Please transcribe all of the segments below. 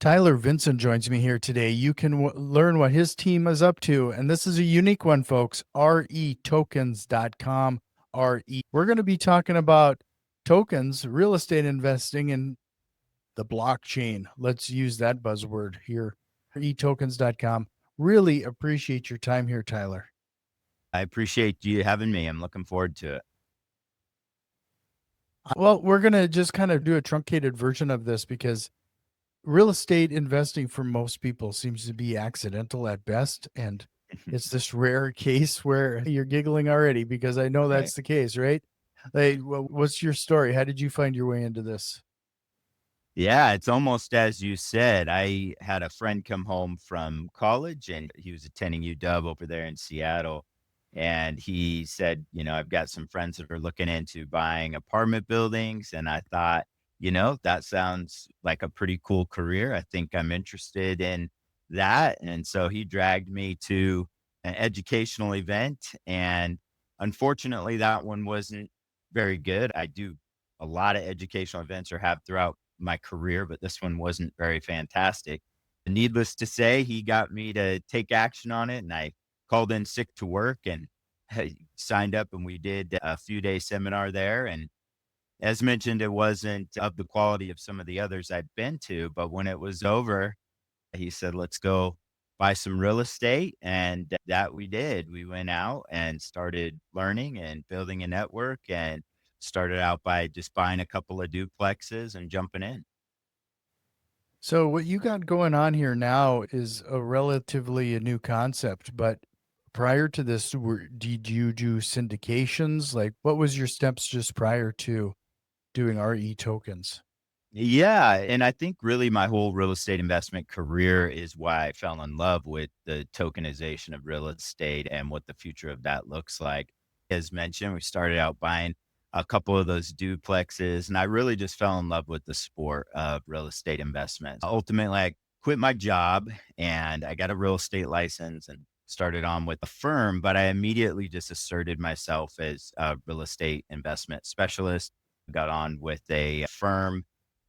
Tyler Vinson joins me here today. You can learn what his team is up to, and this is a unique one, folks. REtokens.com. We're going to be talking about tokens, real estate investing, and the blockchain. Let's use that buzzword here. REtokens.com. Really appreciate your time here, Tyler. I appreciate you having me. I'm looking forward to it. Well, we're going to just kind of do a truncated version of this because real estate investing for most people seems to be accidental at best. And it's this rare case where you're giggling already because I know Right. that's the case, right? Like, what's your story? How did you find your way into this? Yeah, it's almost as you said. I had a friend come home from college and he was attending UW over there in Seattle. And he said, I've got some friends that are looking into buying apartment buildings. And I thought, that sounds like a pretty cool career. I think I'm interested in that. And so he dragged me to an educational event. And unfortunately, that one wasn't very good. I do a lot of educational events or have throughout my career, but this one wasn't very fantastic. Needless to say, he got me to take action on it, and I called in sick to work and signed up, and we did a few-day seminar there. And as mentioned, it wasn't of the quality of some of the others I'd been to, but when it was over, he said, "Let's go buy some real estate." And that we did. We went out and started learning and building a network and started out by just buying a couple of duplexes and jumping in. So, what you got going on here now is a relatively a new concept, but prior to this, did you do syndications? Like, what was your steps just prior to doing RE tokens? Yeah, and I think really my whole real estate investment career is why I fell in love with the tokenization of real estate and what the future of that looks like. As mentioned, we started out buying a couple of those duplexes, and I really just fell in love with the sport of real estate investment. Ultimately, I quit my job and I got a real estate license and started on with a firm, but I immediately just asserted myself as a real estate investment specialist. Got on with a firm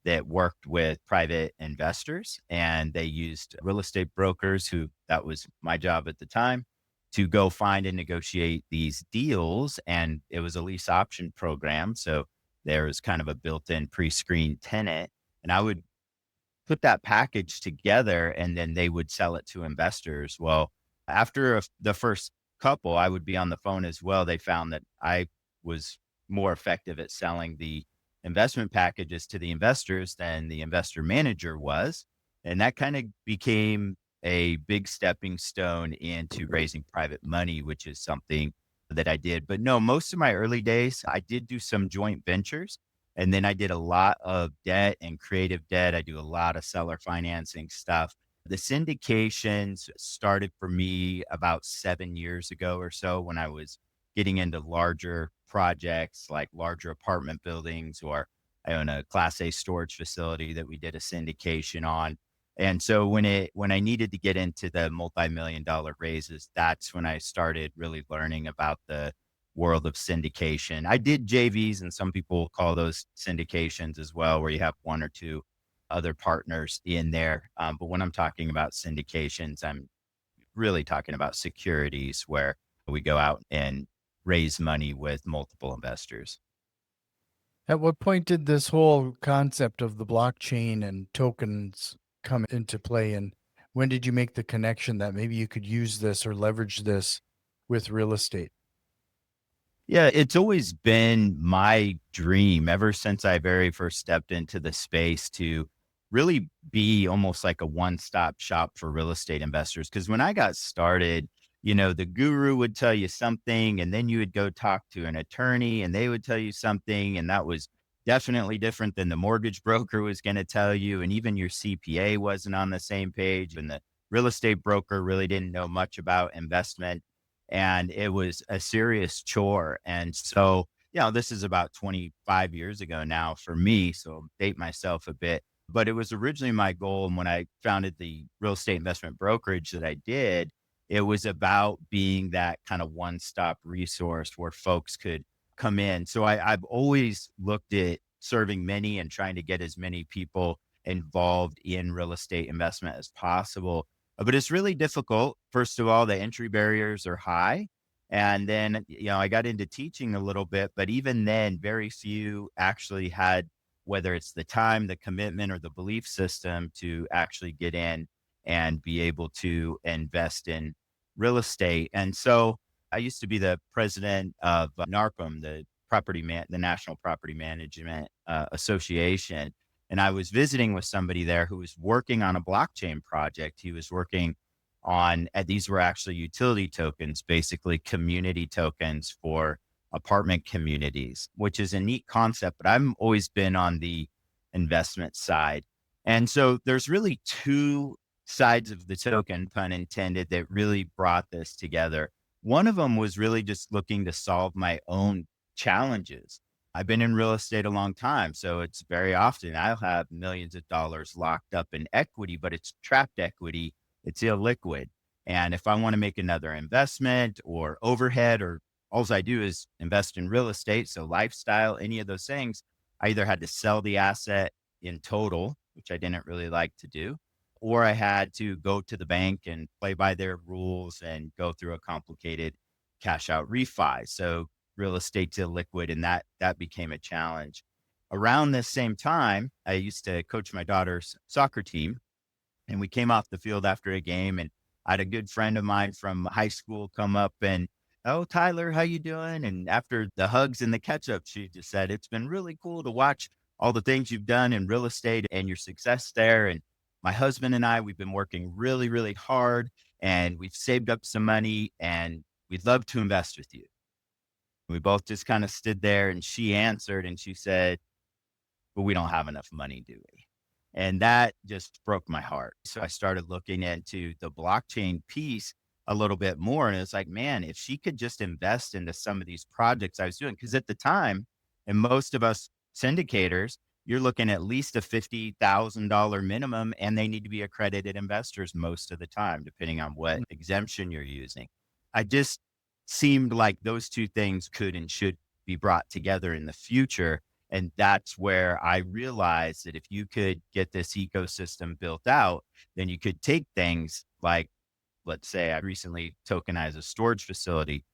that worked with private investors, and they used real estate brokers who that was my job at the time to go find and negotiate these deals. And it was a lease option program. So there was kind of a built-in pre-screened tenant. And I would put that package together and then they would sell it to investors. Well, after the first couple, I would be on the phone as well. They found that I was more effective at selling the investment packages to the investors than the investor manager was. And that kind of became a big stepping stone into raising private money, which is something that I did. But no, most of my early days, I did do some joint ventures. And then I did a lot of debt and creative debt. I do a lot of seller financing stuff. The syndications started for me about 7 years ago or so when I was getting into larger projects like larger apartment buildings, or I own a class A storage facility that we did a syndication on. And so when I needed to get into the multi-million dollar raises, that's when I started really learning about the world of syndication. I did JVs, and some people call those syndications as well, where you have one or two other partners in there. But when I'm talking about syndications, I'm really talking about securities where we go out and raise money with multiple investors. At what point did this whole concept of the blockchain and tokens come into play? And when did you make the connection that maybe you could use this or leverage this with real estate? Yeah, it's always been my dream ever since I very first stepped into the space to really be almost like a one-stop shop for real estate investors. Because when I got started, the guru would tell you something, and then you would go talk to an attorney, and they would tell you something, and that was definitely different than the mortgage broker was going to tell you, and even your CPA wasn't on the same page, and the real estate broker really didn't know much about investment, and it was a serious chore. And so, this is about 25 years ago now for me. So I'll date myself a bit, but it was originally my goal. And when I founded the real estate investment brokerage that I did, it was about being that kind of one stop resource where folks could come in. So I've always looked at serving many and trying to get as many people involved in real estate investment as possible. But it's really difficult. First of all, the entry barriers are high. And then, I got into teaching a little bit, but even then, very few actually had, whether it's the time, the commitment, or the belief system to actually get in and be able to invest in real estate. And so I used to be the president of NARPM, the National Property Management Association. And I was visiting with somebody there who was working on a blockchain project. He was working on, these were actually utility tokens, basically community tokens for apartment communities, which is a neat concept, but I've always been on the investment side. And so there's really two sides of the token, pun intended, that really brought this together. One of them was really just looking to solve my own challenges. I've been in real estate a long time, so it's very often I'll have millions of dollars locked up in equity, but it's trapped equity, it's illiquid. And if I want to make another investment or overhead, or all I do is invest in real estate, so lifestyle, any of those things, I either had to sell the asset in total, which I didn't really like to do, or I had to go to the bank and play by their rules and go through a complicated cash out refi. So real estate's illiquid, and that became a challenge. Around this same time, I used to coach my daughter's soccer team, and we came off the field after a game, and I had a good friend of mine from high school come up and, "Oh, Tyler, how you doing?" And after the hugs and the catch up, she just said, "It's been really cool to watch all the things you've done in real estate and your success there. And my husband and I, we've been working really, really hard, and we've saved up some money, and we'd love to invest with you." We both just kind of stood there, and she answered and she said, "But we don't have enough money, do we?" And that just broke my heart. So I started looking into the blockchain piece a little bit more. And it's like, man, if she could just invest into some of these projects I was doing, because at the time, and most of us syndicators, you're looking at least a $50,000 minimum, and they need to be accredited investors most of the time, depending on what exemption you're using. I just seemed like those two things could and should be brought together in the future. And that's where I realized that if you could get this ecosystem built out, then you could take things like, let's say I recently tokenized a storage facility.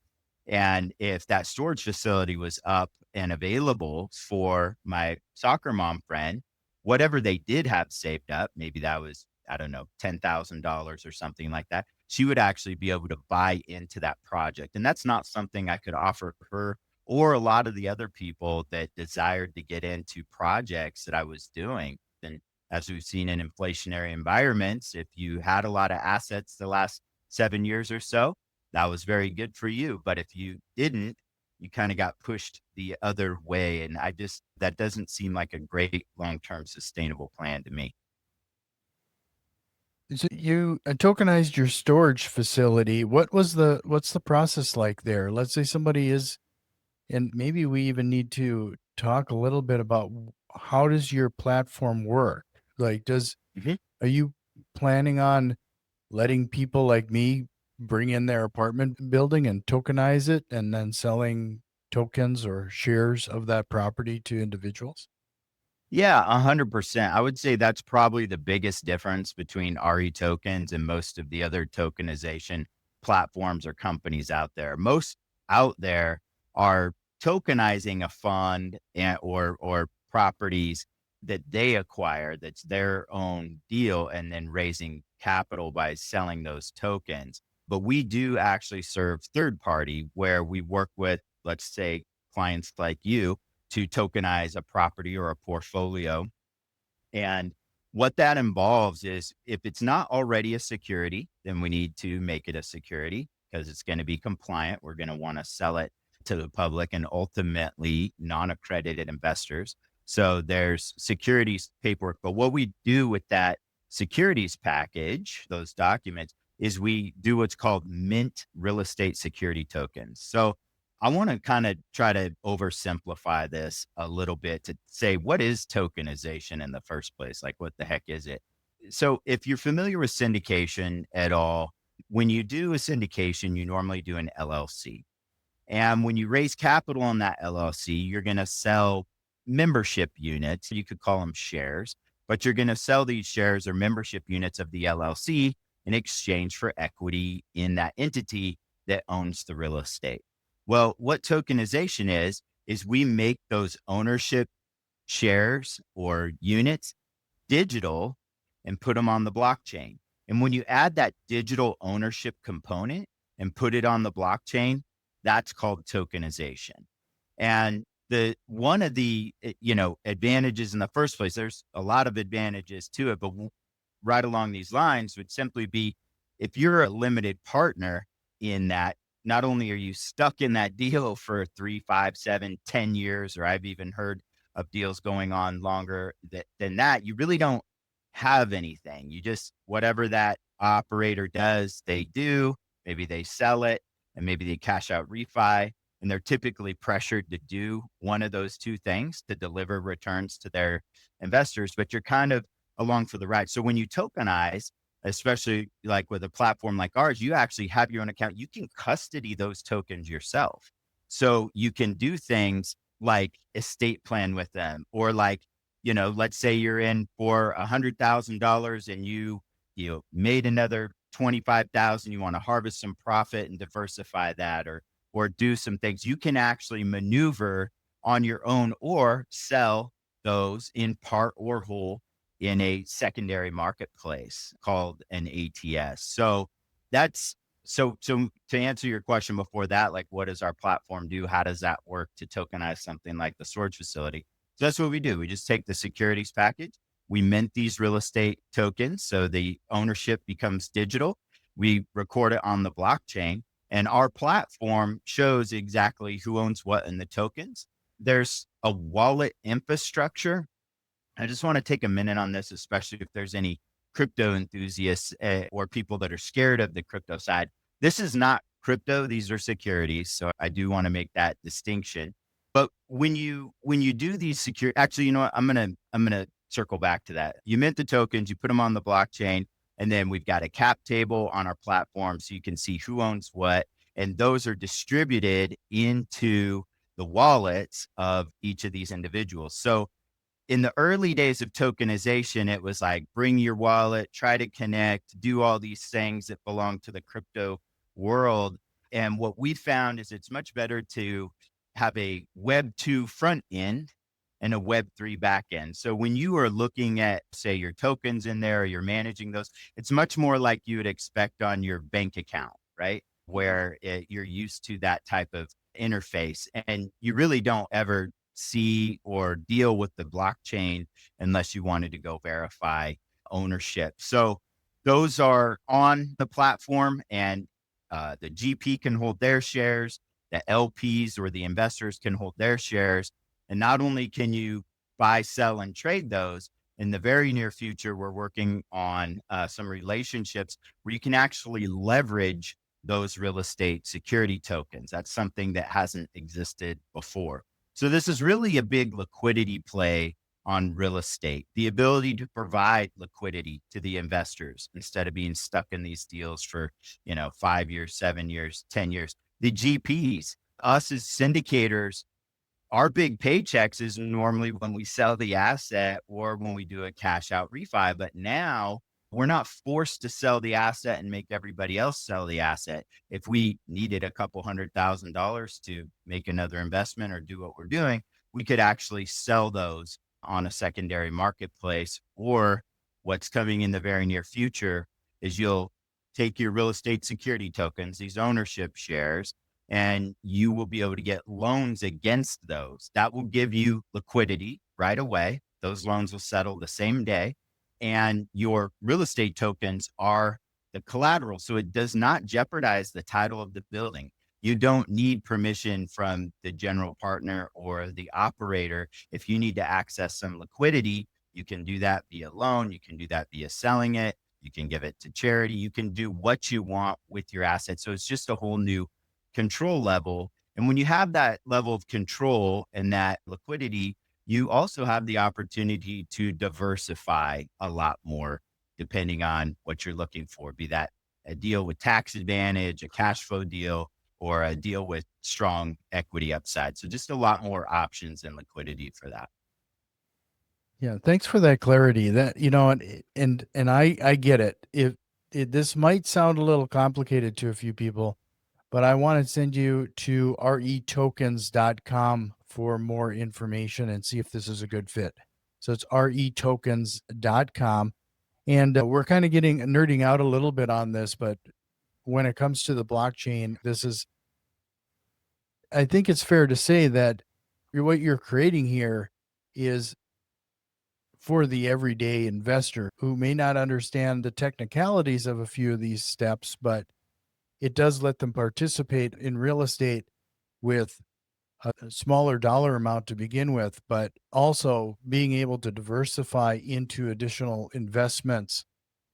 And if that storage facility was up and available for my soccer mom friend, whatever they did have saved up, maybe that was, I don't know, $10,000 or something like that, she would actually be able to buy into that project. And that's not something I could offer her or a lot of the other people that desired to get into projects that I was doing. And as we've seen in inflationary environments, if you had a lot of assets the last 7 years or so, that was very good for you. But if you didn't, you kind of got pushed the other way. And that doesn't seem like a great long term sustainable plan to me. So you tokenized your storage facility. What's the process like there? Let's say somebody is, and maybe we even need to talk a little bit about how does your platform work? Like, Mhm. are you planning on letting people like me bring in their apartment building and tokenize it and then selling tokens or shares of that property to individuals? Yeah, 100%. I would say that's probably the biggest difference between REtokens and most of the other tokenization platforms or companies out there. Most out there are tokenizing a fund or properties that they acquire, that's their own deal, and then raising capital by selling those tokens. But we do actually serve third party, where we work with, let's say, clients like you to tokenize a property or a portfolio. And what that involves is, if it's not already a security, then we need to make it a security because it's going to be compliant. We're going to want to sell it to the public and ultimately non accredited investors. So there's securities paperwork. But what we do with that securities package, those documents, is we do what's called mint real estate security tokens. So I want to kind of try to oversimplify this a little bit to say, what is tokenization in the first place? Like, what the heck is it? So, if you're familiar with syndication at all, when you do a syndication, you normally do an LLC. And when you raise capital on that LLC, you're going to sell membership units. You could call them shares but you're going to sell these shares or membership units of the LLC in exchange for equity in that entity that owns the real estate. Well, what tokenization is we make those ownership shares or units digital and put them on the blockchain. And when you add that digital ownership component and put it on the blockchain, that's called tokenization. And the one of the advantages in the first place, there's a lot of advantages to it, but right along these lines would simply be if you're a limited partner in that, not only are you stuck in that deal for 3, 5, 7, 10 years, or I've even heard of deals going on longer than that, you really don't have anything. You just, whatever that operator does, they do. Maybe they sell it and maybe they cash out refi. And they're typically pressured to do one of those two things to deliver returns to their investors, but you're kind of along for the ride. So when you tokenize, especially like with a platform like ours, you actually have your own account. You can custody those tokens yourself. So you can do things like estate plan with them, or like, let's say you're in for $100,000 and you made another 25,000, you want to harvest some profit and diversify that, or do some things. You can actually maneuver on your own or sell those in part or whole in a secondary marketplace called an ATS. So that's so to answer your question before that, like what does our platform do? How does that work to tokenize something like the storage facility? So that's what we do. We just take the securities package, we mint these real estate tokens, so the ownership becomes digital. We record it on the blockchain, and our platform shows exactly who owns what in the tokens. There's a wallet infrastructure. I just want to take a minute on this, especially if there's any crypto enthusiasts or people that are scared of the crypto side. This is not crypto; these are securities. So I do want to make that distinction. But when you do these secure, actually, you know what? I'm gonna circle back to that. You mint the tokens, you put them on the blockchain, and then we've got a cap table on our platform, so you can see who owns what, and those are distributed into the wallets of each of these individuals. So in the early days of tokenization, it was like bring your wallet, try to connect, do all these things that belong to the crypto world. And what we found is it's much better to have a Web 2 front end and a Web 3 back end. So when you are looking at, say, your tokens in there, or you're managing those, it's much more like you would expect on your bank account, right? Where you're used to that type of interface. And you really don't ever see or deal with the blockchain unless you wanted to go verify ownership. So those are on the platform, and the GP can hold their shares, the LPs or the investors can hold their shares. And not only can you buy, sell, and trade those, in the very near future, we're working on some relationships where you can actually leverage those real estate security tokens. That's something that hasn't existed before. So this is really a big liquidity play on real estate, the ability to provide liquidity to the investors instead of being stuck in these deals for, 5 years, 7 years, 10 years. The GPs, us as syndicators, our big paychecks is normally when we sell the asset or when we do a cash out refi. But now we're not forced to sell the asset and make everybody else sell the asset. If we needed a couple $100,000 to make another investment or do what we're doing, we could actually sell those on a secondary marketplace. Or what's coming in the very near future is you'll take your real estate security tokens, these ownership shares, and you will be able to get loans against those. That will give you liquidity right away. Those loans will settle the same day. And your real estate tokens are the collateral. So it does not jeopardize the title of the building. You don't need permission from the general partner or the operator. If you need to access some liquidity, you can do that via loan. You can do that via selling it. You can give it to charity. You can do what you want with your assets. So it's just a whole new control level. And when you have that level of control and that liquidity, you also have the opportunity to diversify a lot more depending on what you're looking for, be that a deal with tax advantage, a cash flow deal, or a deal with strong equity upside. So just a lot more options and liquidity for that. Yeah, thanks for that clarity. That and I get it. If this might sound a little complicated to a few people, but I want to send you to retokens.com for more information and see if this is a good fit. So it's retokens.com. And we're kind of getting nerding out a little bit on this, but when it comes to the blockchain, I think it's fair to say that what you're creating here is for the everyday investor who may not understand the technicalities of a few of these steps, but it does let them participate in real estate with a smaller dollar amount to begin with, but also being able to diversify into additional investments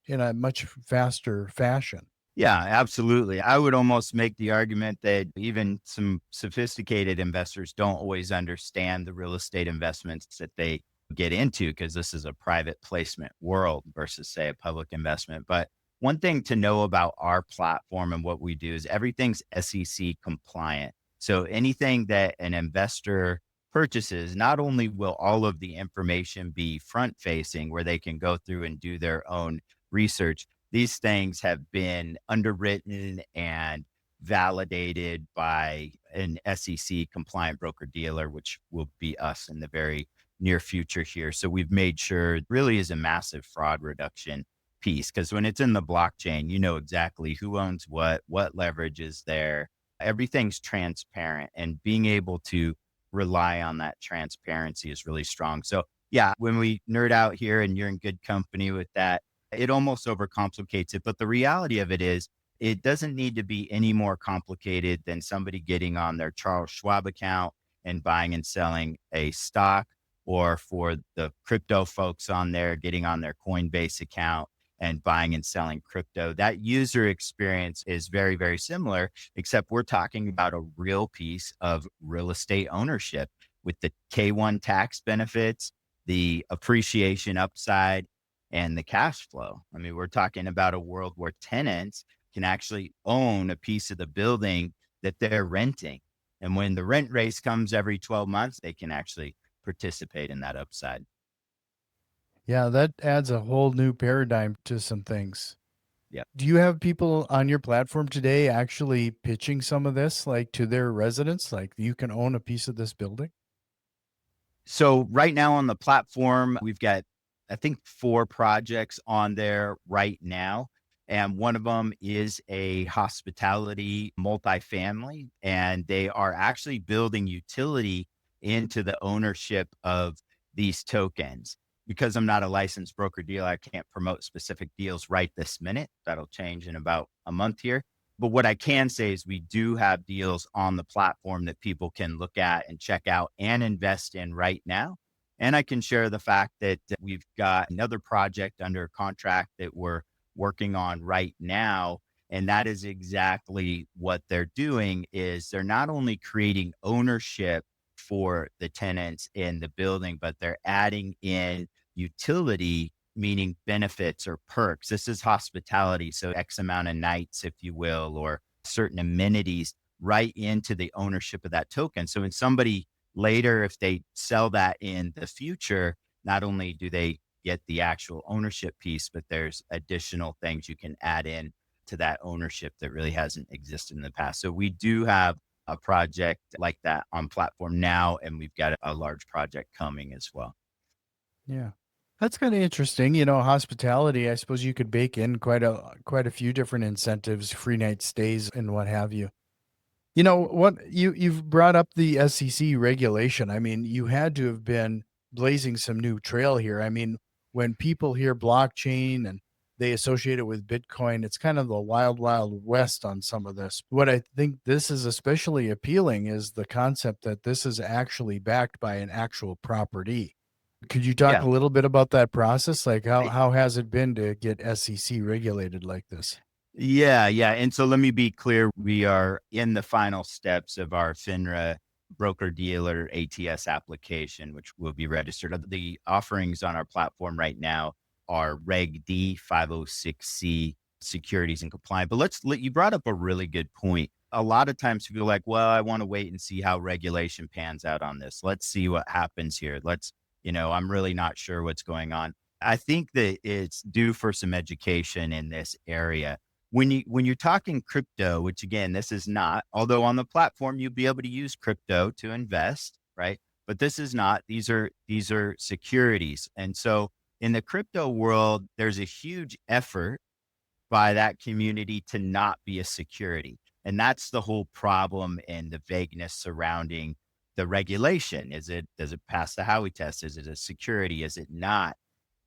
in a much faster fashion. Yeah, absolutely. I would almost make the argument that even some sophisticated investors don't always understand the real estate investments that they get into because this is a private placement world versus, say, a public investment. But one thing to know about our platform and what we do is everything's SEC compliant. So anything that an investor purchases, not only will all of the information be front facing where they can go through and do their own research, these things have been underwritten and validated by an SEC compliant broker dealer, which will be us in the very near future here. So we've made sure it really is a massive fraud reduction piece because when it's in the blockchain, you know exactly who owns what leverage is there. Everything's transparent, and being able to rely on that transparency is really strong. So yeah, when we nerd out here and you're in good company with that, it almost overcomplicates it. But the reality of it is, it doesn't need to be any more complicated than somebody getting on their Charles Schwab account and buying and selling a stock, or for the crypto folks on there getting on their Coinbase account and buying and selling crypto. That user experience is very, very similar, except we're talking about a real piece of real estate ownership with the K1 tax benefits, the appreciation upside, and the cash flow. I mean, we're talking about a world where tenants can actually own a piece of the building that they're renting. And when the rent raise comes every 12 months, they can actually participate in that upside. Yeah, that adds a whole new paradigm to some things. Yeah. Do you have people on your platform today actually pitching some of this, like to their residents? Like you can own a piece of this building? So right now on the platform, we've got, I think, 4 projects on there right now. And one of them is a hospitality multifamily, and they are actually building utility into the ownership of these tokens. Because I'm not a licensed broker dealer, I can't promote specific deals right this minute. That'll change in about a month here. But what I can say is we do have deals on the platform that people can look at and check out and invest in right now. And I can share the fact that we've got another project under contract that we're working on right now. And that is exactly what they're doing is they're not only creating ownership for the tenants in the building, but they're adding in utility, meaning benefits or perks. This is hospitality. So X amount of nights, if you will, or certain amenities right into the ownership of that token. So when somebody later, if they sell that in the future, not only do they get the actual ownership piece, but there's additional things you can add in to that ownership that really hasn't existed in the past. So we do have a project like that on platform now, and we've got a large project coming as well. Yeah. That's kind of interesting. Hospitality, I suppose you could bake in quite a few different incentives, free night stays and what have you. You know what you've brought up the SEC regulation. I mean, you had to have been blazing some new trail here. I mean, when people hear blockchain and they associate it with Bitcoin, it's kind of the wild, wild west on some of this. What I think this is especially appealing is the concept that this is actually backed by an actual property. Could you talk Yeah. a little bit about that process? Like how has it been to get SEC regulated like this? Yeah, yeah. And so let me be clear. We are in the final steps of our FINRA broker dealer ATS application, which will be registered. The offerings on our platform right now are Reg D 506C securities and compliant. But you brought up a really good point. A lot of times people are like, well, I want to wait and see how regulation pans out on this. Let's see what happens here. Let's, I'm really not sure what's going on. I think that it's due for some education in this area. When you're talking crypto, which again, this is not, although on the platform you'll be able to use crypto to invest, right? But this is not. These are securities. And so in the crypto world, there's a huge effort by that community to not be a security. And that's the whole problem and the vagueness surrounding the regulation. Does it pass the Howey test? Is it a security? Is it not?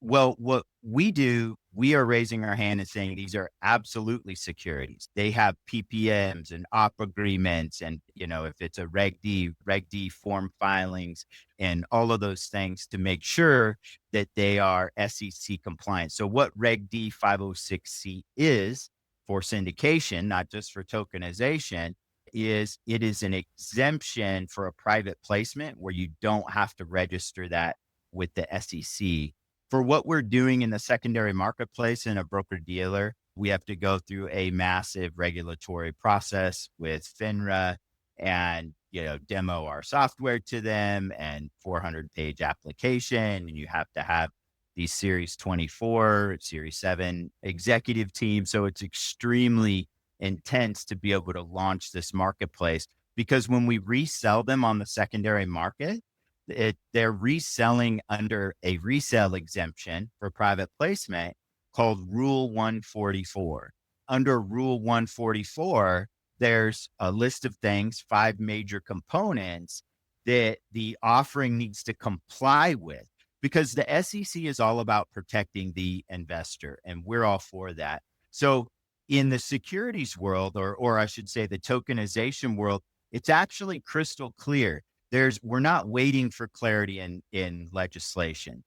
Well, what we do, we are raising our hand and saying these are absolutely securities. They have PPMs and op agreements. And, if it's a Reg D form filings and all of those things to make sure that they are SEC compliant. So what Reg D 506C is for syndication, not just for tokenization, is it is an exemption for a private placement where you don't have to register that with the SEC. For what we're doing in the secondary marketplace in a broker dealer, we have to go through a massive regulatory process with FINRA and, demo our software to them and 400-page application. And you have to have these Series 24, Series 7 executive team. So it's extremely intense to be able to launch this marketplace because when we resell them on the secondary market, they're reselling under a resale exemption for private placement called Rule 144. Under Rule 144, there's a list of things, 5 major components that the offering needs to comply with because the SEC is all about protecting the investor, and we're all for that. So in the securities world, or I should say the tokenization world, it's actually crystal clear. We're not waiting for clarity in legislation.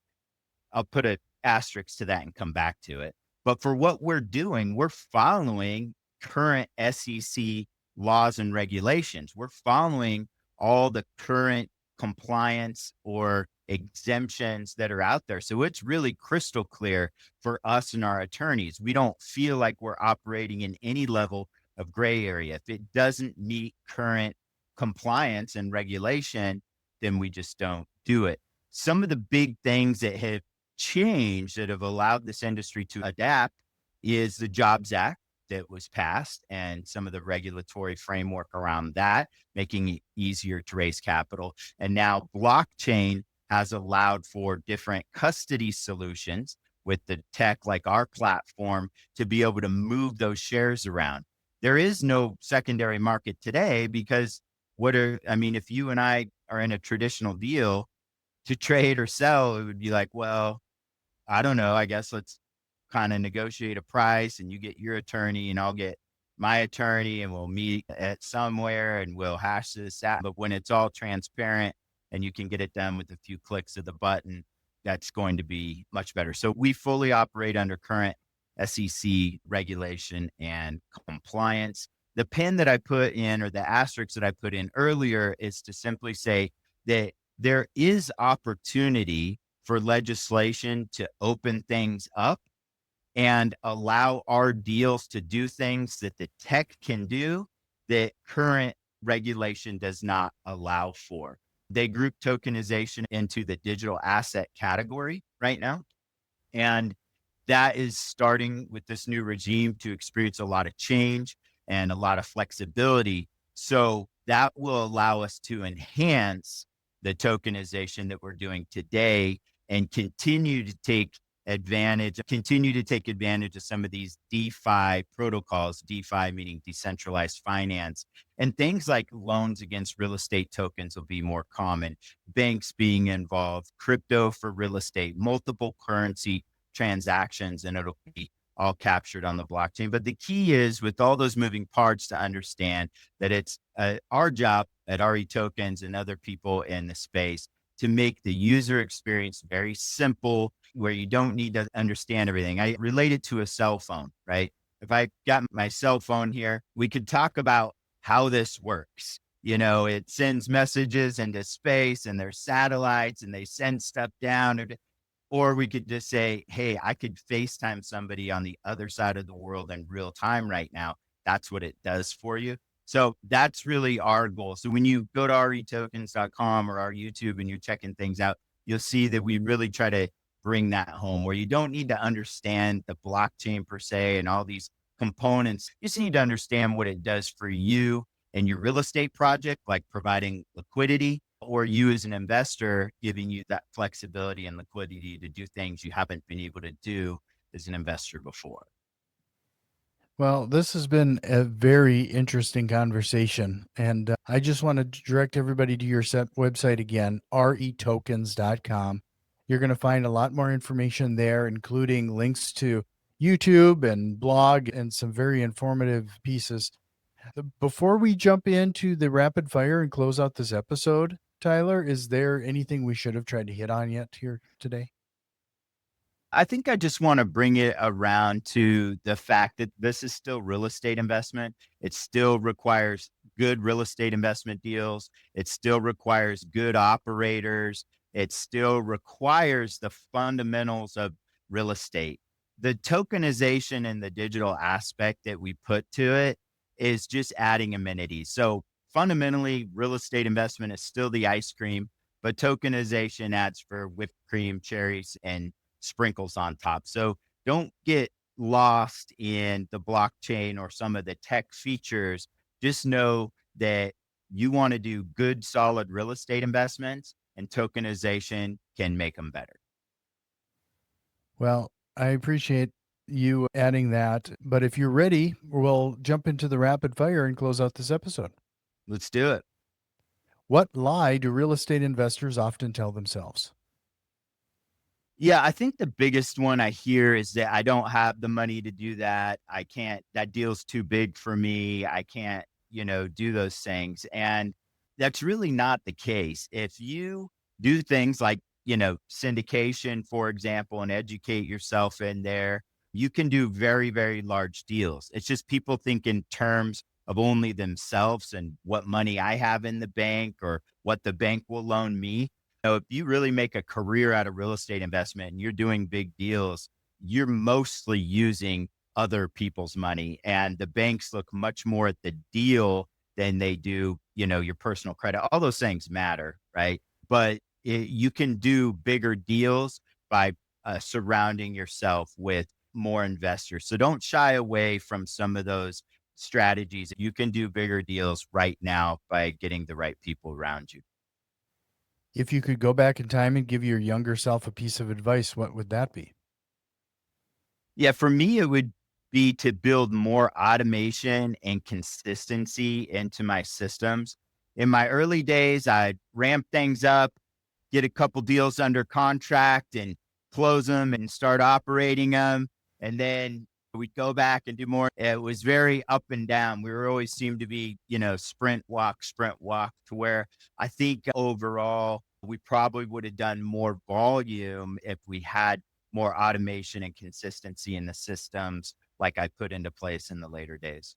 I'll put an asterisk to that and come back to it. But for what we're doing, we're following current SEC laws and regulations. We're following all the current compliance or exemptions that are out there. So it's really crystal clear for us and our attorneys. We don't feel like we're operating in any level of gray area. If it doesn't meet current compliance and regulation, then we just don't do it. Some of the big things that have changed that have allowed this industry to adapt is the Jobs Act that was passed and some of the regulatory framework around that, making it easier to raise capital. And now blockchain has allowed for different custody solutions with the tech like our platform to be able to move those shares around. There is no secondary market today because if you and I are in a traditional deal to trade or sell, it would be like, well, I don't know. I guess let's kind of negotiate a price and you get your attorney and I'll get my attorney and we'll meet at somewhere and we'll hash this out. But when it's all transparent and you can get it done with a few clicks of the button, that's going to be much better. So we fully operate under current SEC regulation and compliance. The pin that I put in or the asterisk that I put in earlier is to simply say that there is opportunity for legislation to open things up and allow our deals to do things that the tech can do that current regulation does not allow for. They group tokenization into the digital asset category right now. And that is starting with this new regime to experience a lot of change and a lot of flexibility. So that will allow us to enhance the tokenization that we're doing today and continue to take advantage of some of these DeFi protocols, DeFi meaning decentralized finance, and things like loans against real estate tokens will be more common, banks being involved, crypto for real estate, multiple currency transactions, and it'll be all captured on the blockchain. But the key is with all those moving parts to understand that it's our job at REtokens and other people in the space to make the user experience very simple, where you don't need to understand everything. I relate it to a cell phone, right? If I got my cell phone here, we could talk about how this works. It sends messages into space and there's satellites and they send stuff down. Or we could just say, hey, I could FaceTime somebody on the other side of the world in real time right now. That's what it does for you. So that's really our goal. So when you go to retokens.com or our YouTube and you're checking things out, you'll see that we really try to bring that home where you don't need to understand the blockchain per se and all these components. You just need to understand what it does for you and your real estate project, like providing liquidity, or you as an investor giving you that flexibility and liquidity to do things you haven't been able to do as an investor before. Well, this has been a very interesting conversation. And I just want to direct everybody to your website again, retokens.com. You're going to find a lot more information there, including links to YouTube and blog and some very informative pieces. Before we jump into the rapid fire and close out this episode, Tyler, is there anything we should have tried to hit on yet here today? I think I just want to bring it around to the fact that this is still real estate investment. It still requires good real estate investment deals. It still requires good operators. It still requires the fundamentals of real estate. The tokenization and the digital aspect that we put to it is just adding amenities. So fundamentally, real estate investment is still the ice cream, but tokenization adds for whipped cream, cherries, and sprinkles on top. So don't get lost in the blockchain or some of the tech features. Just know that you want to do good, solid real estate investments, and tokenization can make them better. Well, I appreciate you adding that. But if you're ready, we'll jump into the rapid fire and close out this episode. Let's do it. What lie do real estate investors often tell themselves? Yeah, I think the biggest one I hear is that I don't have the money to do that. I can't, that deal's too big for me. I can't, do those things. And that's really not the case. If you do things like, syndication, for example, and educate yourself in there, you can do very, very large deals. It's just people think in terms of only themselves and what money I have in the bank or what the bank will loan me. If you really make a career out of real estate investment and you're doing big deals, you're mostly using other people's money. And the banks look much more at the deal than they do, your personal credit. All those things matter, right? But you can do bigger deals by surrounding yourself with more investors. So don't shy away from some of those strategies. You can do bigger deals right now by getting the right people around you. If you could go back in time and give your younger self a piece of advice, what would that be? Yeah, for me, it would be to build more automation and consistency into my systems. In my early days, I'd ramp things up, get a couple deals under contract and close them and start operating them. And then we'd go back and do more. It was very up and down. We were always seemed to be, sprint, walk to where I think overall we probably would have done more volume if we had more automation and consistency in the systems like I put into place in the later days.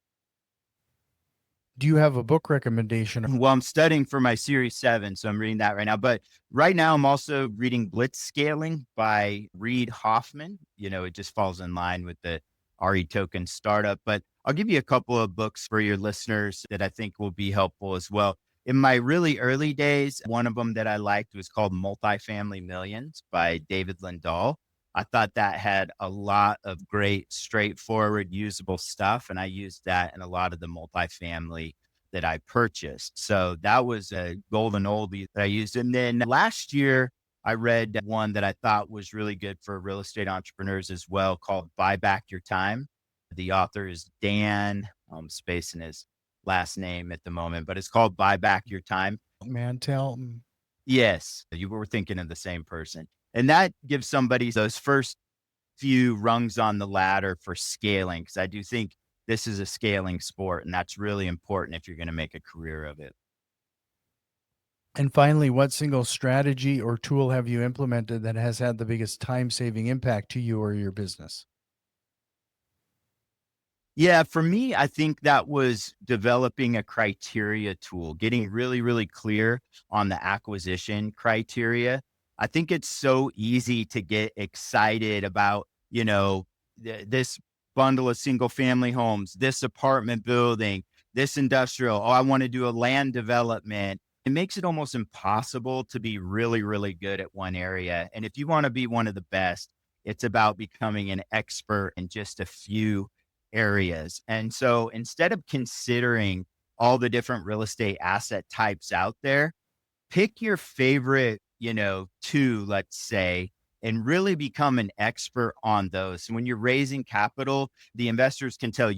Do you have a book recommendation? Well, I'm studying for my Series 7, so I'm reading that right now. But right now, I'm also reading Blitz Scaling by Reid Hoffman. It just falls in line with the REtoken startup. But I'll give you a couple of books for your listeners that I think will be helpful as well. In my really early days, one of them that I liked was called Multifamily Millions by David Lindahl. I thought that had a lot of great, straightforward, usable stuff. And I used that in a lot of the multifamily that I purchased. So that was a golden oldie that I used. And then last year, I read one that I thought was really good for real estate entrepreneurs as well called Buy Back Your Time. The author is Dan, I'm spacing his last name at the moment, but it's called Buy Back Your Time. Mantel. Yes, you were thinking of the same person. And that gives somebody those first few rungs on the ladder for scaling, because I do think this is a scaling sport, and that's really important if you're going to make a career of it. And finally, what single strategy or tool have you implemented that has had the biggest time saving impact to you or your business? Yeah, for me, I think that was developing a criteria tool, getting really, really clear on the acquisition criteria. I think it's so easy to get excited about, this bundle of single family homes, this apartment building, this industrial. Oh, I want to do a land development. it makes it almost impossible to be really, really good at one area. And if you want to be one of the best, it's about becoming an expert in just a few areas. And so instead of considering all the different real estate asset types out there, pick your favorite, two, let's say, and really become an expert on those. And when you're raising capital, the investors can tell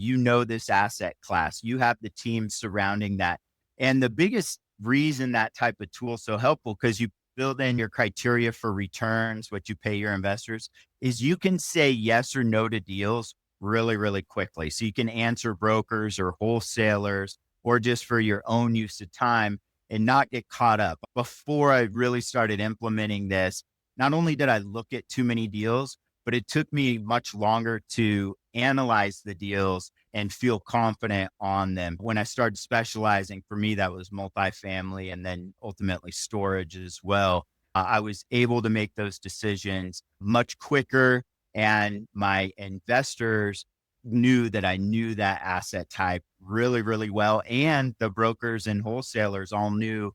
this asset class, you have the team surrounding that. And the biggest reason that type of tool is so helpful, because you build in your criteria for returns, what you pay your investors, is you can say yes or no to deals really, really quickly. So you can answer brokers or wholesalers, or just for your own use of time, and not get caught up. Before I really started implementing this, not only did I look at too many deals, but it took me much longer to analyze the deals and feel confident on them. When I started specializing, for me, that was multifamily and then ultimately storage as well. I was able to make those decisions much quicker, and my investors knew that I knew that asset type really, really well. And the brokers and wholesalers all knew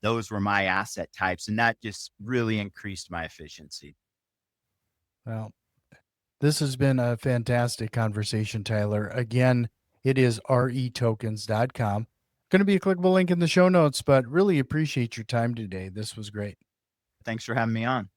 those were my asset types. And that just really increased my efficiency. Well, this has been a fantastic conversation, Tyler. Again, it is retokens.com. Going to be a clickable link in the show notes, but really appreciate your time today. This was great. Thanks for having me on.